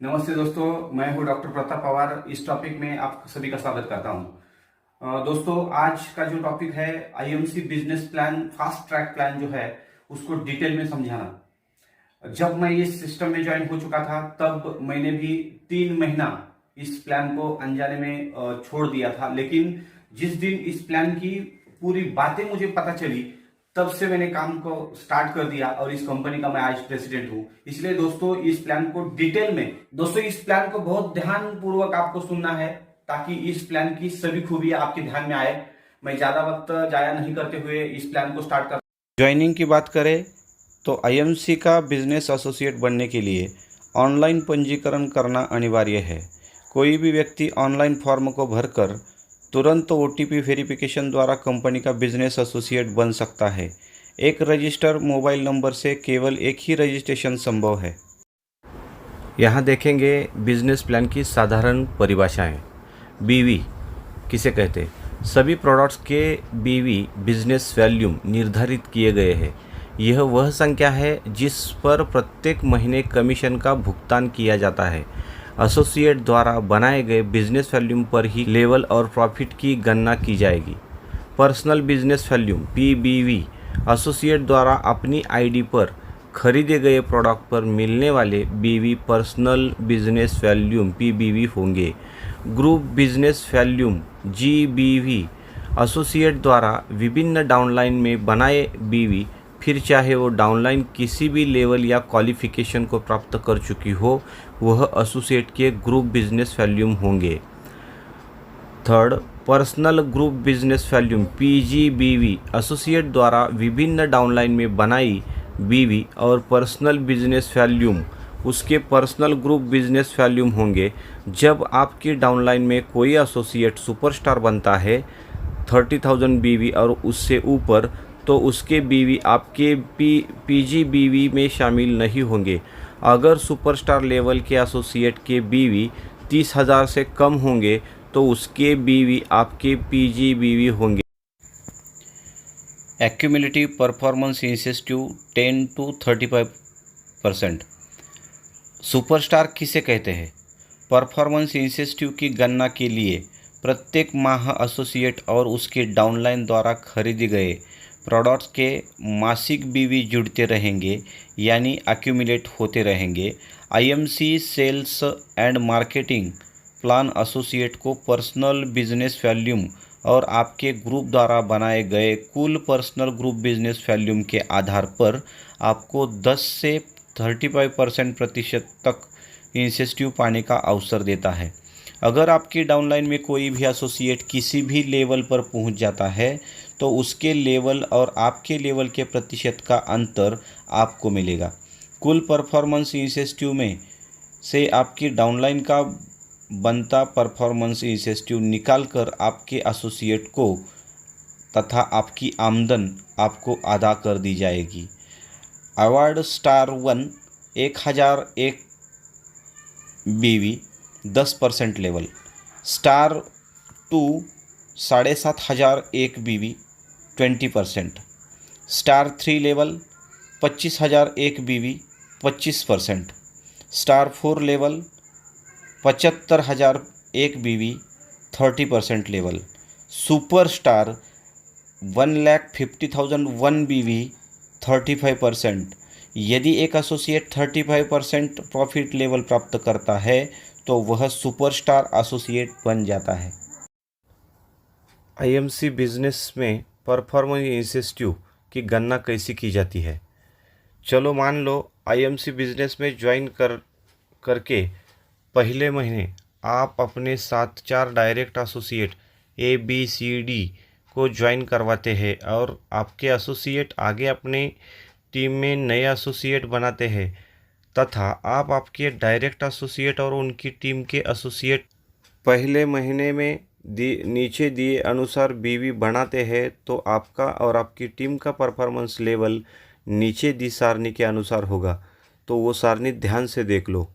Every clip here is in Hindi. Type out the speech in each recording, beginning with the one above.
नमस्ते दोस्तों, मैं हूं डॉक्टर प्रताप पवार। इस टॉपिक में आप सभी का स्वागत करता हूं। दोस्तों, आज का जो टॉपिक है IMC business plan, fast track plan जो है उसको डिटेल में समझाना। जब मैं इस सिस्टम में ज्वाइन हो चुका था तब मैंने भी 3 महीना इस प्लान को अनजाने में छोड़ दिया था, लेकिन जिस दिन इस प्लान की पूरी बातें मुझे पता चली तब से मैंने काम को स्टार्ट कर दिया और इस कंपनी का मैं आज प्रेसिडेंट हूं। इसलिए दोस्तों, इस प्लान को डिटेल में इस प्लान को बहुत ध्यान पूर्वक आपको सुनना है ताकि इस प्लान की सभी खूबियां आपके ध्यान में आए। मैं ज्यादा वक्त जाया नहीं करते हुए इस प्लान को स्टार्ट कर। ज्वाइनिंग की बात करें तो आईएमसी का बिजनेस एसोसिएट बनने के लिए ऑनलाइन पंजीकरण करना अनिवार्य है। कोई भी व्यक्ति ऑनलाइन फॉर्म को भरकर तुरंत ओटीपी वेरिफिकेशन द्वारा कंपनी का बिजनेस एसोसिएट बन सकता है। एक रजिस्टर मोबाइल नंबर से केवल एक ही रजिस्ट्रेशन संभव है। यहाँ देखेंगे बिजनेस प्लान की साधारण परिभाषाएं। बीवी किसे कहते हैं? सभी प्रोडक्ट्स के बीवी बिजनेस वॉल्यूम निर्धारित किए गए हैं। यह वह संख्या है जिस पर प्रत्येक महीने कमीशन का भुगतान किया जाता है। एसोसिएट द्वारा बनाए गए बिजनेस वॉल्यूम पर ही लेवल और प्रॉफिट की गणना की जाएगी। पर्सनल बिजनेस वॉल्यूम पीबीवी एसोसिएट द्वारा अपनी आईडी पर खरीदे गए प्रोडक्ट पर मिलने वाले बीवी पर्सनल बिजनेस वॉल्यूम पीबीवी होंगे। ग्रुप बिजनेस वॉल्यूम जीबीवी एसोसिएट द्वारा विभिन्न डाउनलाइन में बनाए बीवी, फिर चाहे वो डाउनलाइन किसी भी लेवल या क्वालिफिकेशन को प्राप्त कर चुकी हो, वह एसोसिएट के ग्रुप बिजनेस वॉल्यूम होंगे। Third, personal group business volume PGBV associate द्वारा विभिन्न डाउनलाइन में बनाई बीवी और पर्सनल बिजनेस वॉल्यूम उसके पर्सनल ग्रुप बिजनेस वॉल्यूम होंगे। जब आपकी डाउनलाइन में कोई एसोसिएट सुपरस्टार बनता है 30,000 बीवी और उससे ऊपर, तो उसके बीवी आपके पीजीबीवी में शामिल नहीं होंगे। अगर सुपरस्टार लेवल के एसोसिएट के बीवी 30,000 से कम होंगे तो उसके बीवी आपके पीजीबीवी होंगे। Accumulative performance incentive 10 to 35%। Superstar किसे कहते हैं? परफॉर्मेंस इंसेंटिव की गणना के लिए प्रत्येक माह एसोसिएट और उसके डाउनलाइन द्वारा खरीदे गए प्रोडक्ट्स के मासिक बीवी जुड़ते रहेंगे, यानी एक्यूमुलेट होते रहेंगे। IMC sales and marketing plan associate को पर्सनल बिजनेस वॉल्यूम और आपके ग्रुप द्वारा बनाए गए कुल पर्सनल ग्रुप बिजनेस वॉल्यूम के आधार पर आपको 10 से 35% प्रतिशत तक इंसेंटिव पाने का अवसर देता है। अगर आपकी डाउनलाइन में कोई भी एसोसिएट किसी भी लेवल पर पहुंच जाता है तो उसके लेवल और आपके लेवल के प्रतिशत का अंतर आपको मिलेगा। कुल परफॉर्मेंस इंसेंटिव में से आपकी डाउनलाइन का बनता परफॉर्मेंस इंसेंटिव निकाल कर आपके एसोसिएट को तथा आपकी आमदन आपको अदा कर दी जाएगी। अवार्ड स्टार 1 1001 बीवी 10% लेवल, स्टार 2 7,501 बीवी 20%, स्टार 3 लेवल 25,001 बीवी 25%, स्टार 4 लेवल 75,001 बीवी 30% लेवल, सुपर स्टार 1,50,001 बीवी 35%। यदि एक एसोसिएट 35% प्रॉफिट लेवल प्राप्त करता है तो वह सुपरस्टार एसोसिएट बन जाता है। आईएमसी बिजनेस में परफॉर्मेंस इंसेंटिव की गणना कैसे की जाती है? चलो मान लो आईएमसी बिजनेस में ज्वाइन करके पहले महीने आप अपने साथ 4 डायरेक्ट एसोसिएट ABCD को ज्वाइन करवाते हैं और आपके एसोसिएट आगे अपने टीम में नए एसोसिएट बनाते हैं तथा आप आपके डायरेक्ट एसोसिएट और उनकी टीम के एसोसिएट पहले महीने में नीचे दिए अनुसार बीवी बनाते हैं तो आपका और आपकी टीम का परफॉर्मेंस लेवल नीचे दी सारणी के अनुसार होगा। तो वो सारणी ध्यान से देख लो।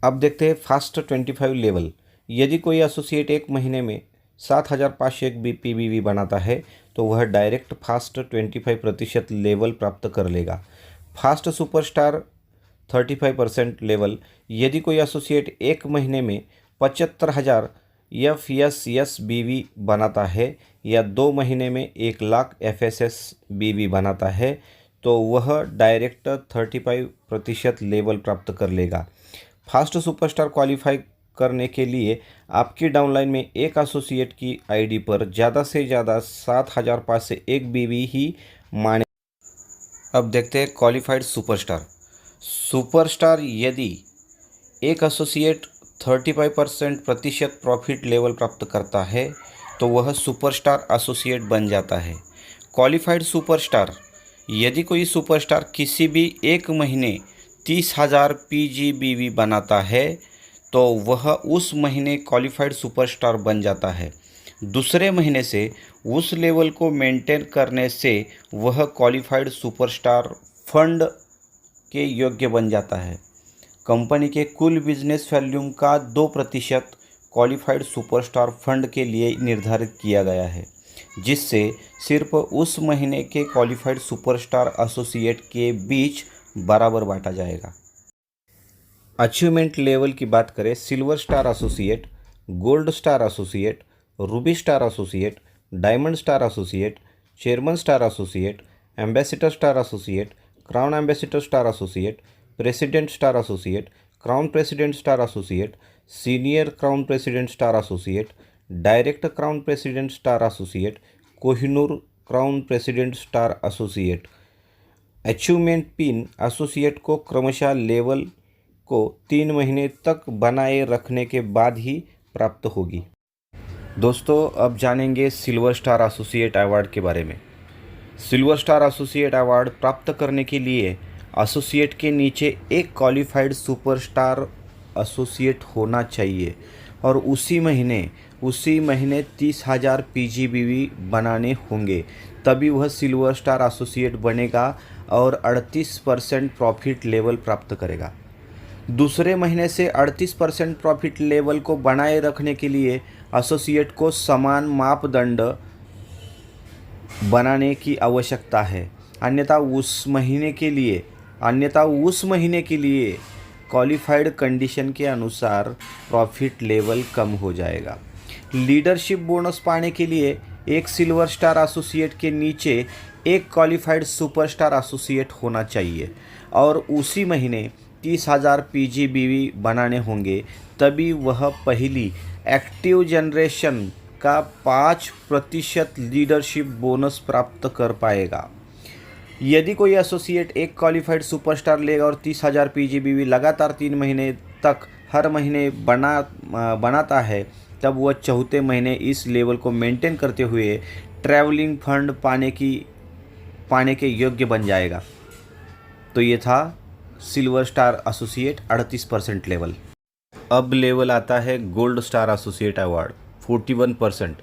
अब देखते हैं फास्ट 25 लेवल। यदि कोई एसोसिएट एक महीने में 7,501 पीबीवी बनाता है तो वह डायरेक्ट फास्ट 25% लेवल प्राप्त कर लेगा। Fast superstar 35% level. यदि कोई एसोसिएट एक महीने में 75,000 FSSBV बनाता है या 2 महीने में 1,00,000 FSSBV बनाता है तो वह डायरेक्ट 35% लेवल प्राप्त कर लेगा। फास्ट सुपरस्टार क्वालिफाई करने के लिए आपकी डाउनलाइन में एक एसोसिएट की आईडी पर ज़्यादा से ज़्यादा 7,501 BV ही माने। अब देखते हैं क्वालिफाइड सुपरस्टार। सुपरस्टार यदि एक एसोसिएट 35% प्रॉफिट लेवल प्राप्त करता है तो वह सुपरस्टार एसोसिएट बन जाता है। क्वालिफाइड सुपरस्टार यदि कोई सुपरस्टार किसी भी एक महीने 30,000 PGBV बनाता है तो वह उस महीने क्वालिफाइड सुपरस्टार बन जाता है। दूसरे महीने से उस लेवल को मेंटेन करने से वह क्वालिफाइड सुपरस्टार फंड के योग्य बन जाता है। कंपनी के कुल बिजनेस वॉल्यूम का 2% क्वालिफाइड सुपरस्टार फंड के लिए निर्धारित किया गया है, जिससे सिर्फ उस महीने के क्वालिफाइड सुपरस्टार एसोसिएट के बीच बराबर बांटा जाएगा। अचीवमेंट लेवल की बात करें, silver star associate, gold star associate, Ruby star associate, diamond star associate, chairman star associate, ambassador star associate, crown ambassador star associate, president star associate, crown president star associate, senior crown president star associate, direct crown president star associate, Kohinoor crown president star associate. Achievement pin associate को क्रमशः लेवल को 3 महीने तक बनाए रखने के बाद ही प्राप्त होगी। दोस्तों, अब जानेंगे सिल्वर स्टार एसोसिएट अवार्ड के बारे में। सिल्वर स्टार एसोसिएट अवार्ड प्राप्त करने के लिए एसोसिएट के नीचे एक क्वालिफाइड सुपरस्टार एसोसिएट होना चाहिए और उसी महीने 30,000 PGBV बनाने होंगे, तभी वह सिल्वर स्टार एसोसिएट बनेगा और 38% प्रॉफिट लेवल प्राप्त करेगा। दूसरे महीने से 38% प्रॉफिट लेवल को बनाए रखने के लिए एसोसिएट को समान मापदंड बनाने की आवश्यकता है, अन्यथा उस महीने के लिए क्वालिफाइड कंडीशन के अनुसार प्रॉफिट लेवल कम हो जाएगा। लीडरशिप बोनस पाने के लिए एक सिल्वर स्टार एसोसिएट के नीचे एक क्वालिफाइड सुपरस्टार एसोसिएट होना चाहिए और उसी महीने 30,000 PGBV बनाने होंगे, तभी वह पहली एक्टिव जनरेशन का 5% लीडरशिप बोनस प्राप्त कर पाएगा। यदि कोई एसोसिएट एक क्वालिफाइड सुपरस्टार लेगा और 30,000 PGBV लगातार 3 महीने तक हर महीने बनाता है, तब वह चौथे महीने इस लेवल को मेंटेन करते हुए ट्रैवलिंग फंड पाने के योग्य बन जाएगा। तो ये था सिल्वर स्टार एसोसिएट 38% लेवल। अब लेवल आता है gold star associate award 41%।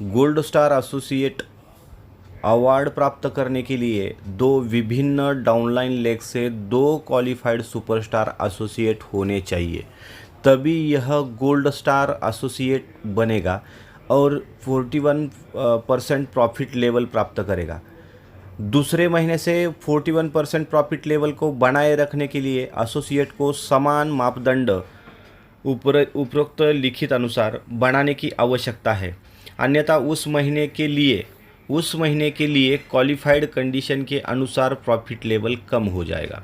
Gold star associate award प्राप्त करने के लिए 2 विभिन्न डाउनलाइन लेग से 2 क्वालिफाइड सुपरस्टार एसोसिएट होने चाहिए, तभी यह गोल्ड स्टार एसोसिएट बनेगा और 41% प्रॉफिट लेवल प्राप्त करेगा। दूसरे महीने से 41% प्रॉफिट लेवल को बनाए रखने के लिए एसोसिएट को समान मापदंड उपरोक्त लिखित अनुसार बनाने की आवश्यकता है, अन्यथा उस महीने के लिए क्वालिफाइड कंडीशन के अनुसार प्रॉफिट लेवल कम हो जाएगा।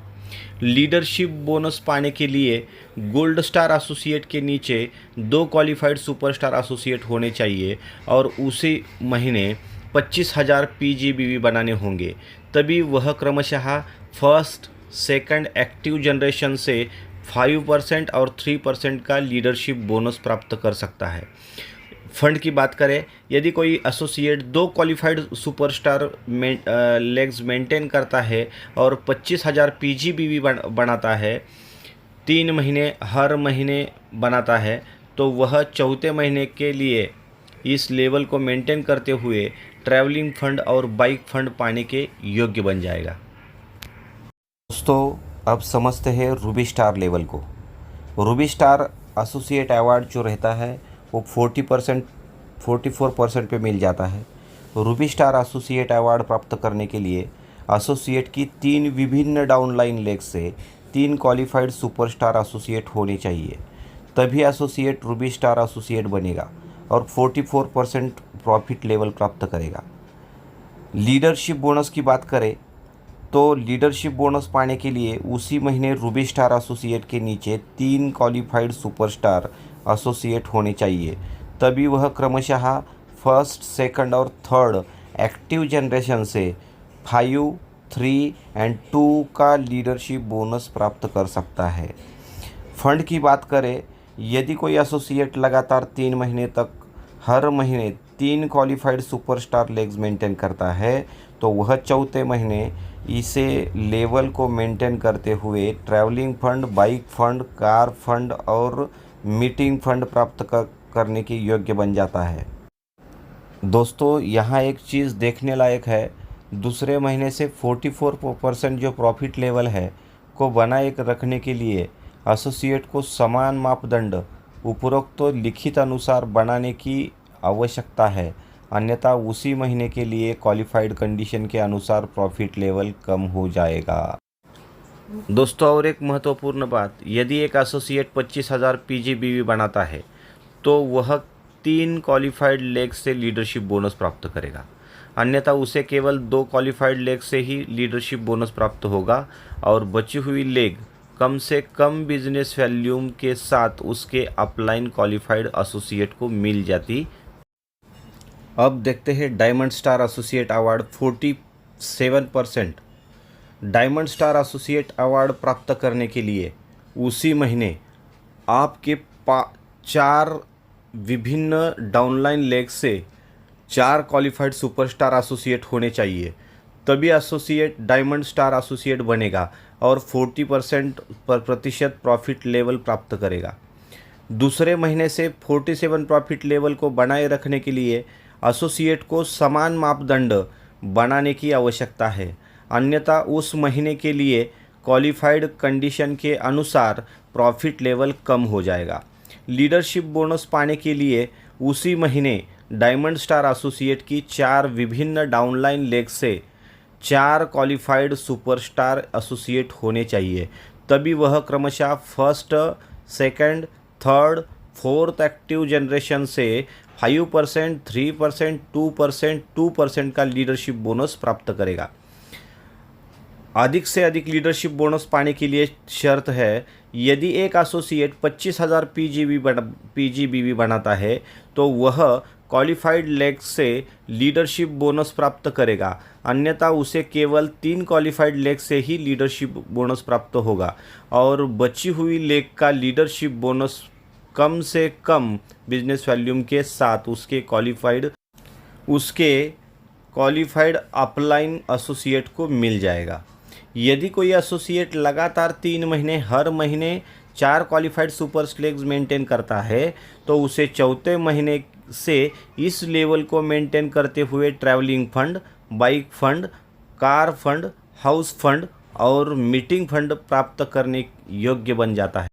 लीडरशिप बोनस पाने के लिए गोल्ड स्टार एसोसिएट के नीचे 2 क्वालिफाइड सुपरस्टार एसोसिएट होने चाहिए और उसी महीने 25,000 PGBV बनाने होंगे, तभी वह क्रमशः फर्स्ट सेकंड एक्टिव जनरेशन से 5% और 3% का लीडरशिप बोनस प्राप्त कर सकता है। फंड की बात करें, यदि कोई associate 2 qualified superstar legs maintain करता है और 25,000 PGBV बनाता है, 3 महीने हर महीने बनाता है, तो वह चौथे महीने के लिए इस लेवल को मेंटेन करते हुए ट्रैवलिंग फंड और बाइक फंड पाने के योग्य बन जाएगा। दोस्तों, अब समझते हैं रूबी स्टार लेवल को। रूबी स्टार एसोसिएट अवार्ड जो रहता है वो 44% पे मिल जाता है। रूबी स्टार एसोसिएट अवार्ड प्राप्त करने के लिए एसोसिएट की 3 विभिन्न डाउनलाइन लेग से 3 क्वालिफाइड सुपरस्टार एसोसिएट होने चाहिए, तभी एसोसिएट रूबी स्टार एसोसिएट बनेगा और 44% प्रॉफिट लेवल प्राप्त करेगा। लीडरशिप बोनस की बात करें तो लीडरशिप बोनस पाने के लिए उसी महीने रूबी स्टार एसोसिएट के नीचे 3 क्वालिफाइड सुपरस्टार एसोसिएट होने चाहिए, तभी वह क्रमशः फर्स्ट, सेकंड और थर्ड एक्टिव जनरेशन से 5, 3 एंड 2 का लीडरशिप बोनस प्राप्त कर सकता है। फंड की बात करें, यदि कोई एसोसिएट लगातार 3 महीने तक हर महीने 3 क्वालिफाइड सुपरस्टार लेग्स मेंटेन करता है तो वह चौथे महीने इसे लेवल को मेंटेन करते हुए travelling fund, bike fund, car fund और मीटिंग फंड प्राप्त करने के योग्य बन जाता है। दोस्तों, यहाँ एक चीज़ देखने लायक है, दूसरे महीने से 44% जो प्रॉफिट लेवल है को बनाए रखने के लिए एसोसिएट को समान मापदंड उपरोक्त लिखित अनुसार बनाने की आवश्यकता है, अन्यथा उसी महीने के लिए क्वालिफाइड कंडीशन के अनुसार प्रॉफिट लेवल कम हो जाएगा। दोस्तों, और एक महत्वपूर्ण बात, यदि एक एसोसिएट 25,000 PGBV बनाता है तो वह 3 क्वालिफाइड लेग से लीडरशिप बोनस प्राप्त करेगा, अन्यथा उसे केवल 2 क्वालिफाइड लेग से ही लीडरशिप बोनस प्राप्त होगा और बची हुई लेग कम से कम बिजनेस वैल्यूम के साथ उसके अपलाइन क्वालिफाइड एसोसिएट को मिल जाती। अब देखते हैं diamond star associate award 47%। Diamond star associate award प्राप्त करने के लिए उसी महीने आपके 4 विभिन्न डाउनलाइन लेग से 4 क्वालिफाइड सुपरस्टार एसोसिएट होने चाहिए, तभी एसोसिएट डायमंड स्टार एसोसिएट बनेगा और 40% प्रतिशत प्रॉफिट लेवल प्राप्त करेगा। दूसरे महीने से 47 प्रॉफिट लेवल को बनाए रखने के लिए एसोसिएट को समान मापदंड बनाने की आवश्यकता है, अन्यथा उस महीने के लिए क्वालिफाइड कंडीशन के अनुसार प्रॉफिट लेवल कम हो जाएगा। लीडरशिप बोनस पाने के लिए उसी महीने डायमंड स्टार एसोसिएट की 4 विभिन्न डाउनलाइन लेग से 4 क्वालिफाइड सुपरस्टार एसोसिएट होने चाहिए, तभी वह क्रमशः first, second, third, fourth active generation से 5%, 3%, 2%, 2% का लीडरशिप बोनस प्राप्त करेगा। अधिक से अधिक लीडरशिप बोनस पाने के लिए शर्त है, यदि एक एसोसिएट 25,000 PGBV बनाता है तो वह क्वालिफाइड लेग से लीडरशिप बोनस प्राप्त करेगा, अन्यथा उसे केवल 3 क्वालिफाइड लेग से ही लीडरशिप बोनस प्राप्त होगा और बची हुई लेग का लीडरशिप बोनस कम से कम बिजनेस वॉल्यूम के साथ उसके क्वालिफाइड अपलाइन एसोसिएट को मिल जाएगा। यदि कोई एसोसिएट लगातार 3 महीने हर महीने 4 क्वालिफाइड सुपर लेग्स मेंटेन करता है तो उसे चौथे महीने से इस लेवल को मेंटेन करते हुए travelling fund, bike fund, car fund, house fund और मीटिंग फंड प्राप्त करने योग्य बन जाता है।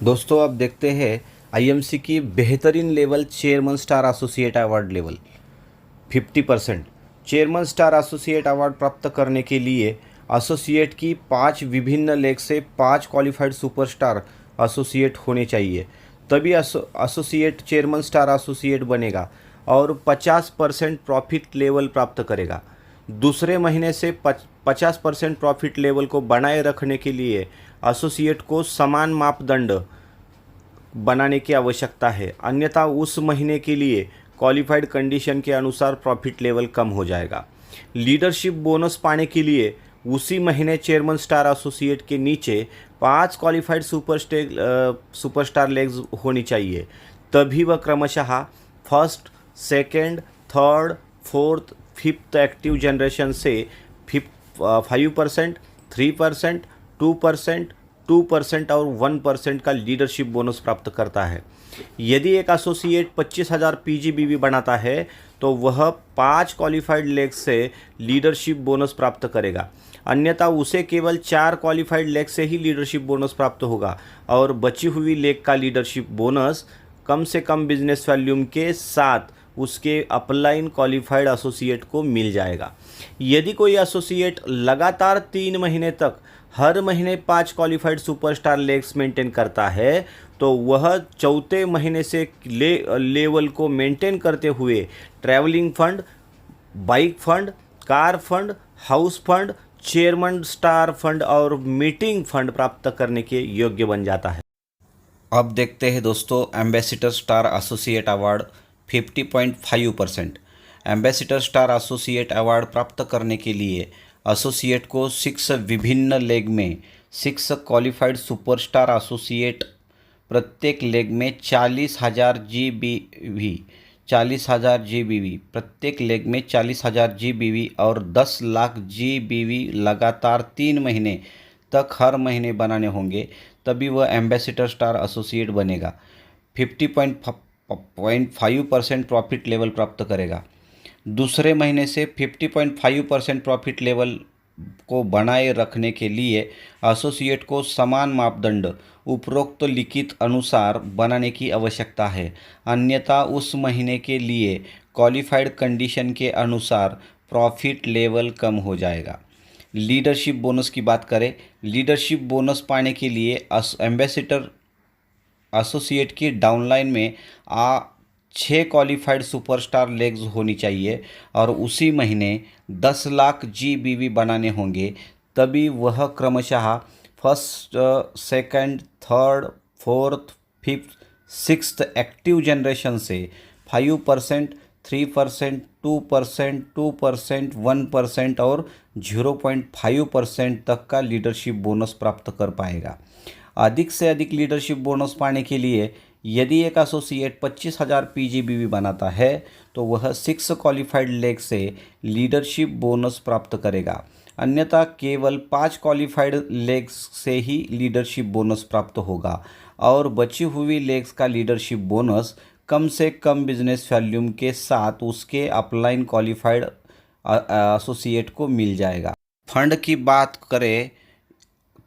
दोस्तों, अब देखते हैं आईएमसी की बेहतरीन level chairman star associate award level 50%। Chairman star associate award प्राप्त करने के लिए एसोसिएट की 5 विभिन्न लेग से 5 क्वालिफाइड सुपरस्टार एसोसिएट होने चाहिए, तभी एसोसिएट चेयरमैन स्टार एसोसिएट बनेगा और 50% प्रॉफिट लेवल प्राप्त करेगा। दूसरे महीने से 50% प्रॉफिट लेवल को बनाए रखने के लिए एसोसिएट को समान मापदंड बनाने की आवश्यकता है, अन्यथा उस महीने के लिए क्वालिफाइड कंडीशन के अनुसार प्रॉफिट लेवल कम हो जाएगा। लीडरशिप बोनस पाने के लिए उसी महीने चेयरमैन स्टार एसोसिएट के नीचे 5 क्वालिफाइड सुपरस्टार लेग्स होनी चाहिए, तभी वह क्रमशः first, second, third, fourth, fifth active generation से 5%, 3%, 2%, 2% और 1% का लीडरशिप बोनस प्राप्त करता है। यदि एक एसोसिएट 25,000 PGBV बनाता है तो वह 5 क्वालिफाइड लेग से लीडरशिप बोनस प्राप्त करेगा, अन्यथा उसे केवल 4 क्वालिफाइड लेग से ही लीडरशिप बोनस प्राप्त होगा और बची हुई लेग का लीडरशिप बोनस कम से कम बिजनेस वॉल्यूम के साथ उसके अपलाइन क्वालिफाइड एसोसिएट को मिल जाएगा। यदि कोई एसोसिएट लगातार 3 महीने तक हर महीने 5 क्वालिफाइड सुपरस्टार लेग्स मेंटेन करता है तो वह चौथे महीने से लेवल को मेंटेन करते हुए travelling fund, bike fund, car fund, house fund, chairman star fund और मीटिंग फंड प्राप्त करने के योग्य बन जाता है। अब देखते हैं दोस्तों ambassador star associate award 50.5%। Ambassador star associate award प्राप्त करने के लिए एसोसिएट को 6 विभिन्न लेग में 6 क्वालिफाइड सुपरस्टार एसोसिएट, प्रत्येक लेग में 40,000 GBV, 40,000 GBV, प्रत्येक लेग में 40,000 GBV और 10 लाख GBV लगातार 3 महीने तक हर महीने बनाने होंगे, तभी वह एम्बेसडर स्टार एसोसिएट बनेगा। 50.5% प्रॉफिट लेवल प्राप्त करेगा। दूसरे महीने से 50.5% प्रॉफिट लेवल को बनाए रखने के लिए एसोसिएट को समान मापदंड उपरोक्त लिखित अनुसार बनाने की आवश्यकता है, अन्यथा उस महीने के लिए क्वालिफाइड कंडीशन के अनुसार प्रॉफिट लेवल कम हो जाएगा। लीडरशिप बोनस की बात करें, लीडरशिप बोनस पाने के लिए एम्बेसडर एसोसिएट की डाउनलाइन में 6 क्वालिफाइड सुपरस्टार लेग्स होनी चाहिए और उसी महीने 10 लाख GBV बनाने होंगे, तभी वह क्रमशः first, second, third, fourth, fifth, sixth active generation से 5%, 3%, 2%, 2%, 1% और 0.5% तक का लीडरशिप बोनस प्राप्त कर पाएगा। अधिक से अधिक लीडरशिप बोनस पाने के लिए यदि एक एसोसिएट 25,000 PGBV बनाता है तो वह 6 क्वालिफाइड लेग से लीडरशिप बोनस प्राप्त करेगा, अन्यथा केवल 5 क्वालिफाइड लेग्स से ही लीडरशिप बोनस प्राप्त होगा और बची हुई लेग्स का लीडरशिप बोनस कम से कम बिजनेस वॉल्यूम के साथ उसके अपलाइन क्वालिफाइड एसोसिएट को मिल जाएगा। फंड की बात करें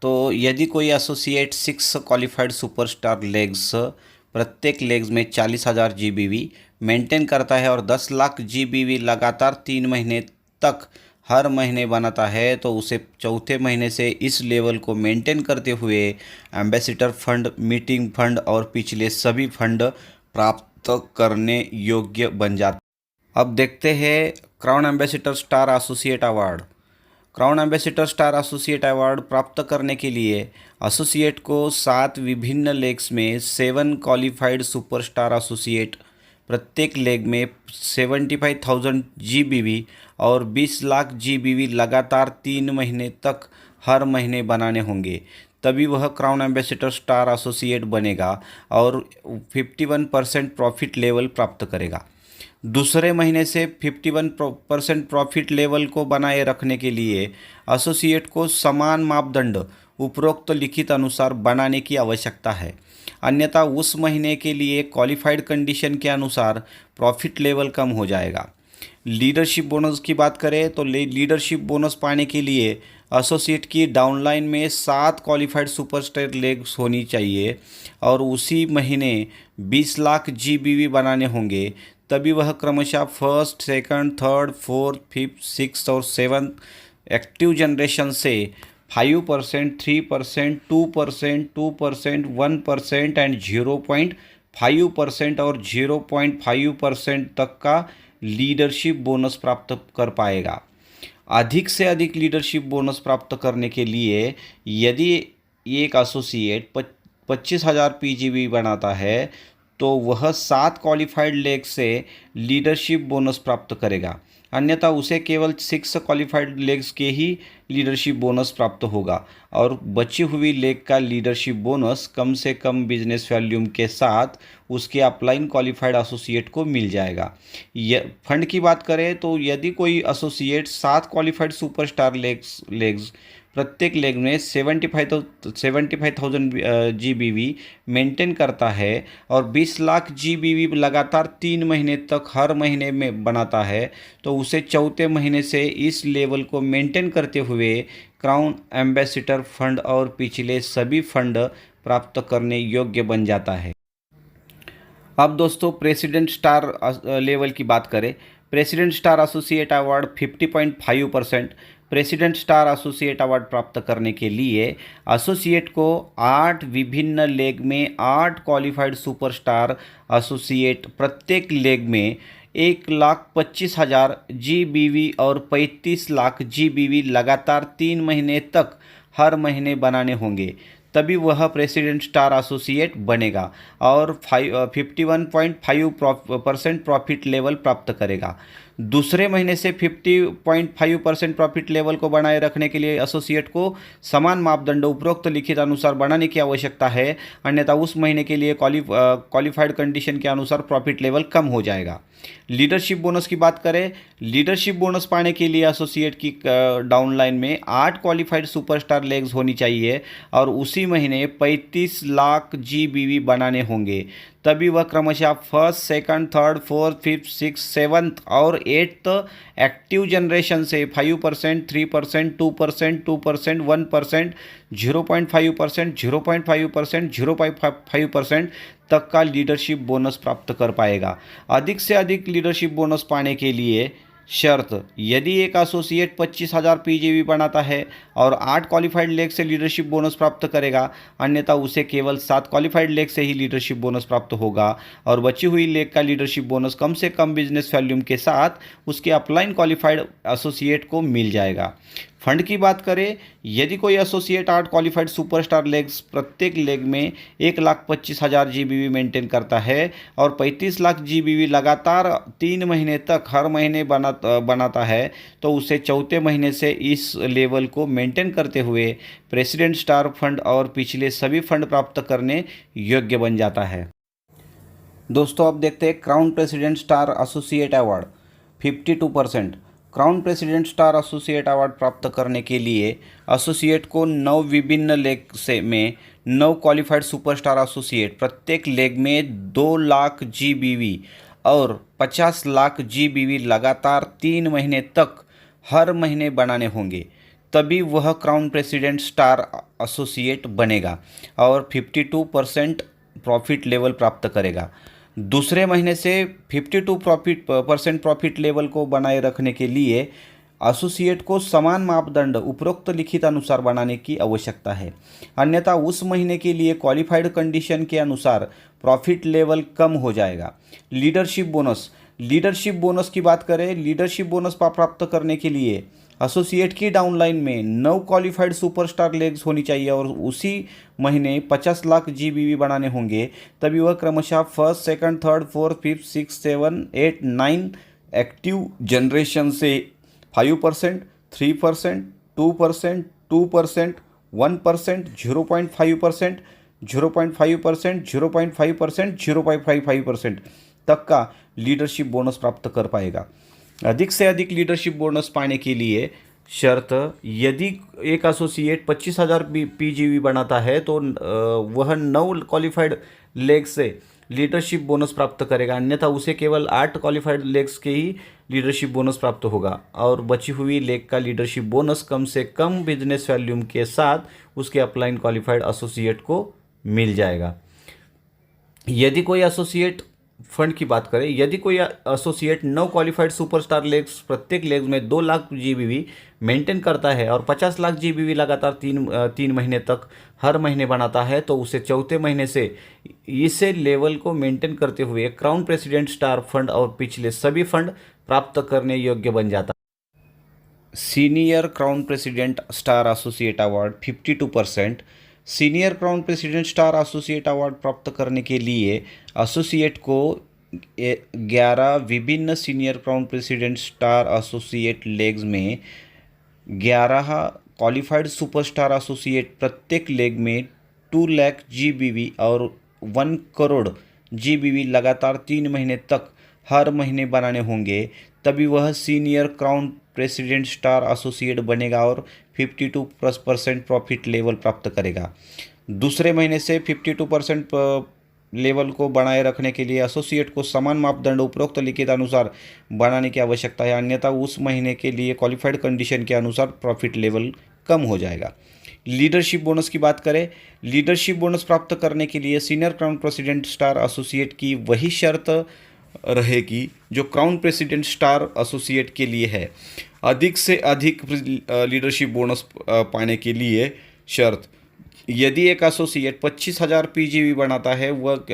तो यदि कोई एसोसिएट 6 क्वालिफाइड सुपरस्टार लेग्स, प्रत्येक लेग्स में 40,000 GBV मेंटेन करता है और 10 लाख GBV लगातार 3 महीने तक हर महीने बनाता है तो उसे चौथे महीने से इस लेवल को मेंटेन करते हुए एम्बेसडर फंड, मीटिंग फंड और पिछले सभी फंड प्राप्त करने योग्य बन जाता। अब देखते हैं crown ambassador star associate award. Crown ambassador star associate award प्राप्त करने के लिए एसोसिएट को 7 विभिन्न लेग्स में 7 क्वालिफाइड सुपरस्टार एसोसिएट, प्रत्येक लेग में 75,000 GBV और 20 लाख GBV लगातार 3 महीने तक हर महीने बनाने होंगे, तभी वह क्राउन एम्बेसडर स्टार एसोसिएट बनेगा और 51% प्रॉफिट लेवल प्राप्त करेगा। दूसरे महीने से 51% प्रॉफिट लेवल को बनाए रखने के लिए एसोसिएट को समान मापदंड उपरोक्त लिखित अनुसार बनाने की आवश्यकता है, अन्यथा उस महीने के लिए क्वालिफाइड कंडीशन के अनुसार प्रॉफिट लेवल कम हो जाएगा। लीडरशिप बोनस की बात करें तो लीडरशिप बोनस पाने के लिए एसोसिएट की डाउनलाइन में 7 क्वालिफाइड सुपरस्टार लेग्स होनी चाहिए और उसी महीने 20 लाख GBV बनाने होंगे, तभी वह क्रमशः first, second, third, fourth, fifth, sixth और सेवन्थ एक्टिव जनरेशन से 5%, 3%, 2%, 2%, 1% एंड 0.5% और 0.5% तक का लीडरशिप बोनस प्राप्त कर पाएगा। अधिक से अधिक लीडरशिप बोनस प्राप्त करने के लिए यदि एक एसोसिएट 25,000 PGB बनाता है तो वह 7 क्वालिफाइड लेग से लीडरशिप बोनस प्राप्त करेगा, अन्यथा उसे केवल 6 क्वालिफाइड लेग्स के ही लीडरशिप बोनस प्राप्त होगा और बची हुई लेग का लीडरशिप बोनस कम से कम बिजनेस वॉल्यूम के साथ उसके अपलाइन क्वालिफाइड एसोसिएट को मिल जाएगा। फंड की बात करें तो यदि कोई एसोसिएट 7 क्वालिफाइड सुपरस्टार लेग्स प्रत्येक लेग में 75,000 GBV मेंटेन करता है और 20 लाख GBV लगातार 3 महीने तक हर महीने में बनाता है तो उसे चौथे महीने से इस लेवल को मेंटेन करते हुए क्राउन एम्बेसडर फंड और पिछले सभी फंड प्राप्त करने योग्य बन जाता है। अब दोस्तों प्रेसिडेंट स्टार लेवल की बात करें, president star associate award 50.5%, president star associate award प्राप्त करने के लिए एसोसिएट को 8 विभिन्न लेग में 8 क्वालिफाइड सुपरस्टार एसोसिएट प्रत्येक लेग में 1,25,000 GBV और 35 लाख GBV लगातार 3 महीने तक हर महीने बनाने होंगे, तभी वह प्रेसिडेंट स्टार एसोसिएट बनेगा और 51.5% प्रॉफिट लेवल प्राप्त करेगा। दूसरे महीने से 50.5% प्रॉफिट लेवल को बनाए रखने के लिए एसोसिएट को समान मापदंड उपरोक्त लिखित अनुसार बनाने की आवश्यकता है, अन्यथा उस महीने के लिए क्वालिफाइड कंडीशन के अनुसार प्रॉफिट लेवल कम हो जाएगा। लीडरशिप बोनस की बात करें, लीडरशिप बोनस पाने के लिए एसोसिएट की डाउनलाइन में 8 क्वालिफाइड सुपरस्टार लेग्स होनी चाहिए और उसी महीने 35 लाख GBV बनाने होंगे, तभी वह क्रमशः first, second, third, fourth, fifth, six, seventh और एट्थ एक्टिव जनरेशन से 5%, 3%, 2%, 2%, 1%, 0.5%, 0.5%, 0.5% तक का लीडरशिप बोनस प्राप्त कर पाएगा। अधिक से अधिक लीडरशिप बोनस पाने के लिए शर्त, यदि एक एसोसिएट 25,000 PGV बनाता है और 8 क्वालिफाइड लेग से लीडरशिप बोनस प्राप्त करेगा, अन्यथा उसे केवल 7 क्वालिफाइड लेग से ही लीडरशिप बोनस प्राप्त होगा और बची हुई लेग का लीडरशिप बोनस कम से कम बिजनेस वॉल्यूम के साथ उसके अपलाइन क्वालिफाइड एसोसिएट को मिल जाएगा। फंड की बात करें, यदि कोई एसोसिएट 8 क्वालिफाइड सुपरस्टार लेग्स प्रत्येक लेग में 1,25,000 GBV मेंटेन करता है और 35 लाख GBV लगातार 3 महीने तक हर महीने बनाता है, तो उसे चौथे महीने से इस लेवल को मेंटेन करते हुए प्रेसिडेंट स्टार फंड और पिछले सभी फंड प्राप्त करने योग्य बन जाता है। दोस्तों, अब देखते हैं crown president star associate award 52%। Crown president star associate award प्राप्त करने के लिए एसोसिएट को 9 विभिन्न लेग से में 9 क्वालिफाइड सुपरस्टार एसोसिएट प्रत्येक लेग में 2 लाख GBV और 50 लाख GBV लगातार 3 महीने तक हर महीने बनाने होंगे, तभी वह क्राउन प्रेसिडेंट स्टार एसोसिएट बनेगा और 52% प्रॉफिट लेवल प्राप्त करेगा। दूसरे महीने से 52% प्रॉफिट लेवल को बनाए रखने के लिए एसोसिएट को समान मापदंड उपरोक्त लिखित अनुसार बनाने की आवश्यकता है, अन्यथा उस महीने के लिए क्वालिफाइड कंडीशन के अनुसार प्रॉफिट लेवल कम हो जाएगा। लीडरशिप बोनस की बात करें, लीडरशिप बोनस प्राप्त करने के लिए एसोसिएट की डाउनलाइन में 9 क्वालिफाइड सुपरस्टार लेग्स होनी चाहिए और उसी महीने 50 लाख GBV बनाने होंगे, तभी वह क्रमशः first, second, third, fourth, fifth, six, 7, 8, 9 active generation से 5%, 3%, 2%, 2%, 1%, 0.5%, 0.5%, 0.5%, 0.55% तक का लीडरशिप बोनस प्राप्त कर पाएगा। अधिक से अधिक लीडरशिप बोनस पाने के लिए शर्त, यदि एक एसोसिएट 25,000 PGV बनाता है तो वह 9 क्वालिफाइड लेग से लीडरशिप बोनस प्राप्त करेगा, अन्यथा उसे केवल 8 क्वालिफाइड लेग्स के ही लीडरशिप बोनस प्राप्त होगा और बची हुई लेग का लीडरशिप बोनस कम से कम बिजनेस वॉल्यूम के साथ उसके अपलाइन क्वालिफाइड एसोसिएट को मिल जाएगा। यदि कोई एसोसिएट फंड की बात करें, यदि कोई एसोसिएट 9 क्वालिफाइड सुपरस्टार लेग्स प्रत्येक लेग में 2 लाख GBV मेंटेन करता है और 50 लाख GBV लगातार 3 महीने तक हर महीने बनाता है, तो उसे चौथे महीने से इसे लेवल को मेंटेन करते हुए क्राउन प्रेसिडेंट स्टार फंड और पिछले सभी फंड प्राप्त करने योग्य बन जाता है। Senior crown president star associate award 52%। Senior crown president star associate award प्राप्त करने के लिए एसोसिएट को 11 विभिन्न senior crown president star associate legs में 11 क्वालिफाइड सुपरस्टार एसोसिएट प्रत्येक लेग में 2 लाख GBV और 1 करोड़ GBV लगातार 3 महीने तक हर महीने बनाने होंगे, तभी वह senior crown president star associate बनेगा और 52% प्रॉफिट लेवल प्राप्त करेगा। दूसरे महीने से 52% लेवल को बनाए रखने के लिए एसोसिएट को समान मापदंड उपरोक्त लिखित अनुसार बनाने की आवश्यकता है, अन्यथा उस महीने के लिए क्वालिफाइड कंडीशन के अनुसार प्रॉफिट लेवल कम हो जाएगा। लीडरशिप बोनस की बात करें, लीडरशिप बोनस प्राप्त करने के लिए senior crown president star associate की वही शर्त रहेगी जो क्राउन प्रेसिडेंट स्टार एसोसिएट के लिए है। अधिक से अधिक लीडरशिप बोनस पाने के लिए शर्त, यदि एक एसोसिएट 25,000 पीजीवी बनाता है वह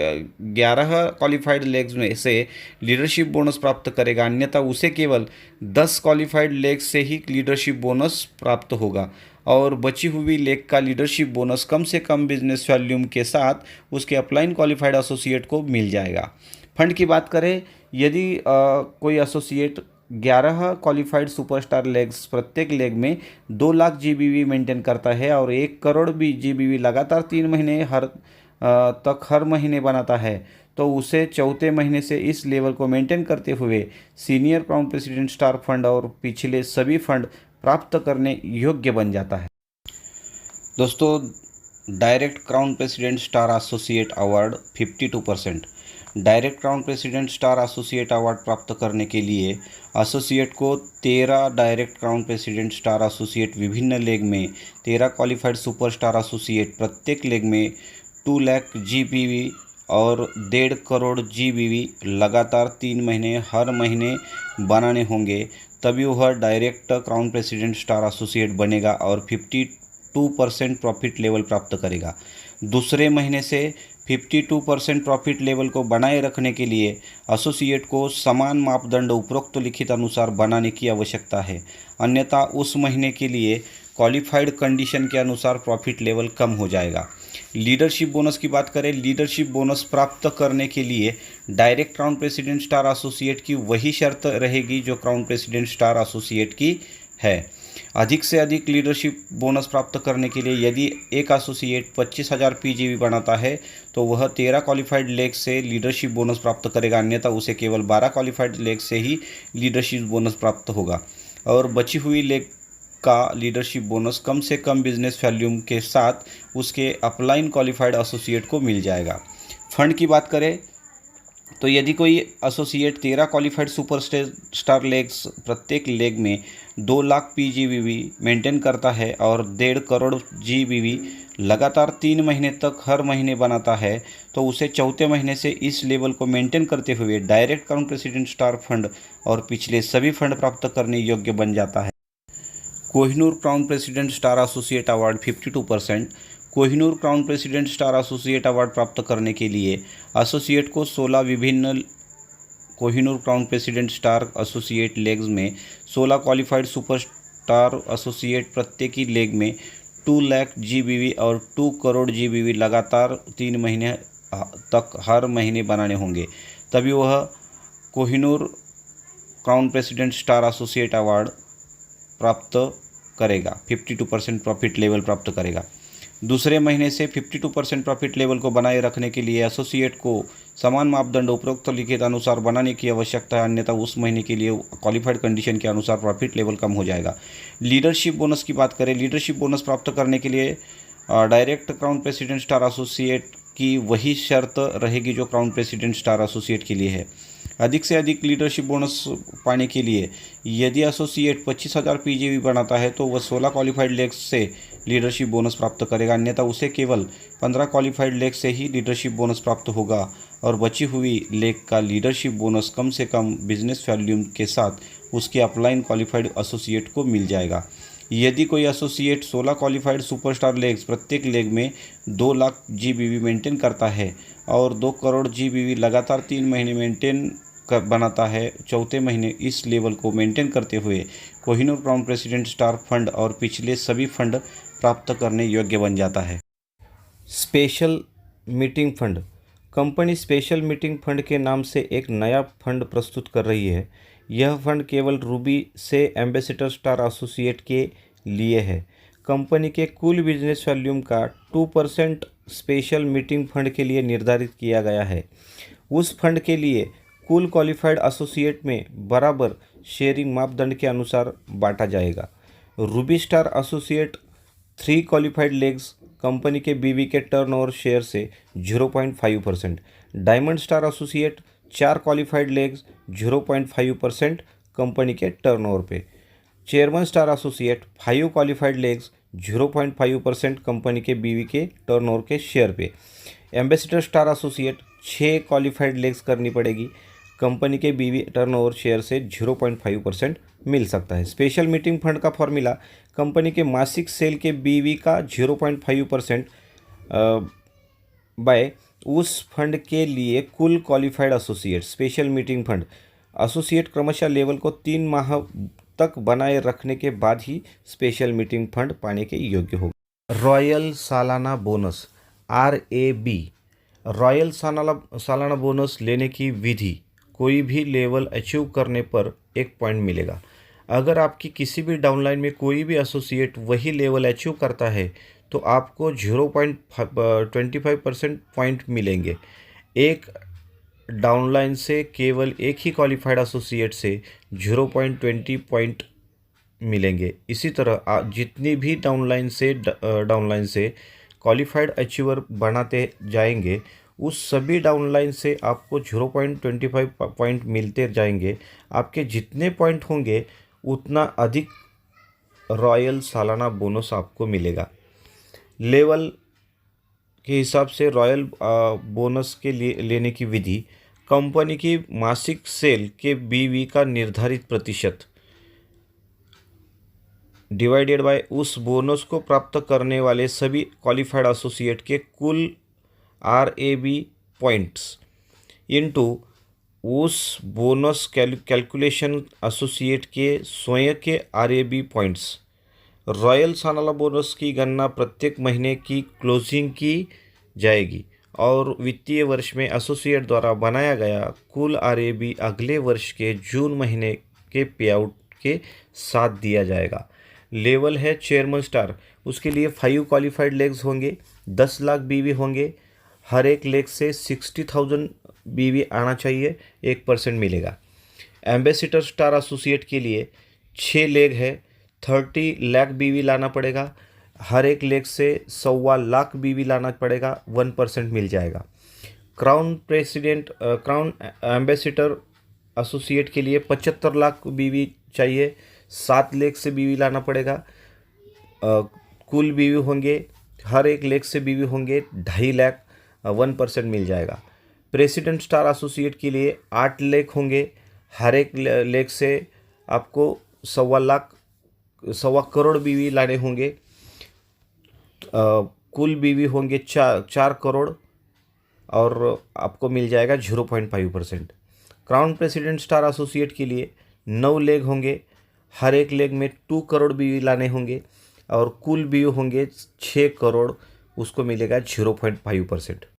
11 क्वालिफाइड लेग्स में से लीडरशिप बोनस प्राप्त करेगा, अन्यथा उसे केवल 10 क्वालिफाइड लेग्स से ही लीडरशिप बोनस प्राप्त होगा और बची हुई लेग का लीडरशिप बोनस कम से कम बिजनेस वॉल्यूम के साथ उसके अपलाइन क्वालिफाइड एसोसिएट को मिल जाएगा। फंड की बात करें, यदि कोई एसोसिएट 11 क्वालिफाइड सुपरस्टार लेग्स प्रत्येक लेग में 2 लाख जीबीवी मेंटेन करता है और 1 करोड़ भी जीबीवी लगातार 3 महीने हर महीने बनाता है तो उसे चौथे महीने से इस लेवल को मेंटेन करते हुए senior crown president star fund और पिछले सभी फंड प्राप्त करने योग्य बन जाता है। दोस्तों, direct crown president star associate award 52%। Direct crown president star associate award प्राप्त करने के लिए एसोसिएट को 13 direct crown president star associate विभिन्न लेग में 13 क्वालिफाइड सुपरस्टार एसोसिएट प्रत्येक लेग में 2 लाख जीबीवी और 1.5 करोड़ जीबीवी लगातार 3 महीने हर महीने बनाने होंगे, तभी वह direct crown president star associate बनेगा और 52% प्रॉफिट लेवल प्राप्त करेगा। दूसरे महीने से 52% प्रॉफिट लेवल को बनाए रखने के लिए एसोसिएट को समान मापदंड उपरोक्त लिखित अनुसार बनाने की आवश्यकता है, अन्यथा उस महीने के लिए क्वालिफाइड कंडीशन के अनुसार प्रॉफिट लेवल कम हो जाएगा। लीडरशिप बोनस की बात करें, लीडरशिप बोनस प्राप्त करने के लिए direct crown president star associate की वही शर्त रहेगी जो क्राउन प्रेसिडेंट स्टार एसोसिएट की है। अधिक से अधिक लीडरशिप बोनस प्राप्त करने के लिए यदि एक एसोसिएट 25,000 पीजीवी बनाता है तो वह 13 क्वालिफाइड लेग से लीडरशिप बोनस प्राप्त करेगा, अन्यथा उसे केवल 12 क्वालिफाइड लेग से ही लीडरशिप बोनस प्राप्त होगा और बची हुई लेग का लीडरशिप बोनस कम से कम बिजनेस वॉल्यूम के साथ उसके अपलाइन क्वालिफाइड एसोसिएट को मिल जाएगा। फंड की बात करें तो यदि कोई एसोसिएट 13 क्वालिफाइड सुपरस्टार लेग्स प्रत्येक लेग में 2 लाख पीजीबीवी मेंटेन करता है और 1.5 करोड़ जीबीवी लगातार 3 महीने तक हर महीने बनाता है तो उसे चौथे महीने से इस लेवल को मेंटेन करते हुए direct crown president star fund और पिछले सभी फंड प्राप्त करने योग्य बन जाता है। Kohinoor crown president star associate award 52%। Kohinoor crown president star associate award प्राप्त करने के लिए एसोसिएट को 16 विभिन्न Kohinoor crown president star associate legs में 16 क्वालिफाइड सुपरस्टार एसोसिएट प्रत्येक लेग में 2 लाख जीबीवी और 2 करोड़ जीबीवी लगातार 3 महीने तक हर महीने बनाने होंगे, तभी वह Kohinoor crown president star associate award प्राप्त करेगा, 52% प्रॉफिट लेवल प्राप्त करेगा। दूसरे महीने से 52% प्रॉफिट लेवल को बनाए रखने के लिए एसोसिएट को समान मापदंड उपरोक्त लिखित अनुसार बनाने की आवश्यकता है, अन्यथा उस महीने के लिए क्वालिफाइड कंडीशन के अनुसार प्रॉफिट लेवल कम हो जाएगा। लीडरशिप बोनस की बात करें, लीडरशिप बोनस प्राप्त करने के लिए direct crown president star associate की वही शर्त रहेगी जो क्राउन प्रेसिडेंट स्टार एसोसिएट के लिए है। अधिक से अधिक लीडरशिप बोनस पाने के लिए यदि एसोसिएट 25,000 पीजीवी बनाता है तो वह 16 क्वालिफाइड लेग्स से लीडरशिप बोनस प्राप्त करेगा, अन्यथा उसे केवल 15 क्वालिफाइड लेग से ही लीडरशिप बोनस प्राप्त होगा और बची हुई लेग का लीडरशिप बोनस कम से कम बिजनेस वॉल्यूम के साथ उसके अपलाइन क्वालिफाइड एसोसिएट को मिल जाएगा। यदि कोई एसोसिएट 16 क्वालिफाइड सुपरस्टार लेग्स प्रत्येक लेग में 2 लाख जीबीवी मेंटेन करता है और 2 करोड़ जीबीवी लगातार 3 महीने बनाता है, चौथे महीने इस लेवल को मेंटेन करते हुए Kohinoor crown president star fund और पिछले सभी फंड प्राप्त करने योग्य बन जाता है। Special meeting fund. Company special meeting fund के नाम से एक नया फंड प्रस्तुत कर रही है। यह फंड केवल रूबी से एम्बेसडर स्टार एसोसिएट के लिए है। कंपनी के कुल बिजनेस वॉल्यूम का 2% स्पेशल मीटिंग फंड के लिए निर्धारित किया गया है। उस फंड के लिए कुल क्वालिफाइड एसोसिएट में बराबर शेयरिंग मापदंड के अनुसार बांटा जाएगा। Ruby star associate 3 qualified legs company के बीवी के टर्नओवर शेयर से 0.5%, diamond star associate 4 qualified legs 0.5% company के टर्नओवर पे, chairman star associate 5 qualified legs 0.5% company के बीवी के टर्नओवर के शेयर पे, ambassador star associate 6 qualified legs करनी पड़ेगी कंपनी के बीवी टर्नओवर शेयर से 0.5% मिल सकता है। स्पेशल मीटिंग फंड का फॉर्मूला कंपनी के मासिक सेल के बीवी का 0.5% बाय उस फंड के लिए कुल qualified associate. Special meeting fund associate क्रमशः लेवल को 3 माह तक बनाए रखने के बाद ही स्पेशल मीटिंग फंड पाने के योग्य होगा। रॉयल सालाना बोनस RAB। रॉयल सालाना बोनस लेने की विधि, कोई भी लेवल अचीव करने पर 1 पॉइंट मिलेगा। अगर आपकी किसी भी डाउनलाइन में कोई भी एसोसिएट वही लेवल अचीव करता है तो आपको 0.25% पॉइंट मिलेंगे। एक डाउनलाइन से केवल एक ही क्वालिफाइड एसोसिएट से 0.20 पॉइंट मिलेंगे। इसी तरह जितनी भी डाउनलाइन से क्वालिफाइड अचीवर बनाते जाएंगे उस सभी डाउनलाइन से आपको 0.25 पॉइंट मिलते जाएंगे। आपके जितने पॉइंट होंगे उतना अधिक रॉयल सालाना बोनस आपको मिलेगा। लेवल के हिसाब से रॉयल बोनस के लिए लेने की विधि, कंपनी की मासिक सेल के बीवी का निर्धारित प्रतिशत डिवाइडेड बाय उस बोनस को प्राप्त करने वाले सभी क्वालिफाइड एसोसिएट के कुल RAB पॉइंट्स इनटू उस बोनस कैलकुलेशन एसोसिएट के स्वयं के RAB पॉइंट्स। रॉयल सालाना बोनस की गणना प्रत्येक महीने की क्लोजिंग की जाएगी और वित्तीय वर्ष में एसोसिएट द्वारा बनाया गया कुल RAB अगले वर्ष के जून महीने के पेआउट के साथ दिया जाएगा। लेवल है चेयरमैन स्टार, उसके लिए 5 क्वालिफाइड लेग्स होंगे, 10 लाख बीवी होंगे, हर एक लेग से 60,000 बीवी आना चाहिए, 1% मिलेगा। एम्बेसडर स्टार एसोसिएट के लिए 6 लेग है, 30 लाख बीवी लाना पड़ेगा, हर एक लेग से 1.25 लाख बीवी लाना पड़ेगा, 1% मिल जाएगा। क्राउन एम्बेसडर एसोसिएट के लिए 75 लाख बीवी चाहिए, 7 लेग से बीवी लाना पड़ेगा, कुल बीवी होंगे, हर एक लेग से बीवी होंगे 2.5 लाख, 1% मिल जाएगा। प्रेसिडेंट स्टार एसोसिएट के लिए 8 लेग होंगे, हर एक लेग से आपको 1.25 करोड़ बीवी लाने होंगे, कुल बीवी होंगे 4 करोड़ और आपको मिल जाएगा 0.5%। क्राउन प्रेसिडेंट स्टार एसोसिएट के लिए 9 लेग होंगे, हर एक लेग में 2 करोड़ बीवी लाने होंगे और कुल बीवी होंगे 6 करोड़, उसको मिलेगा 0.5%।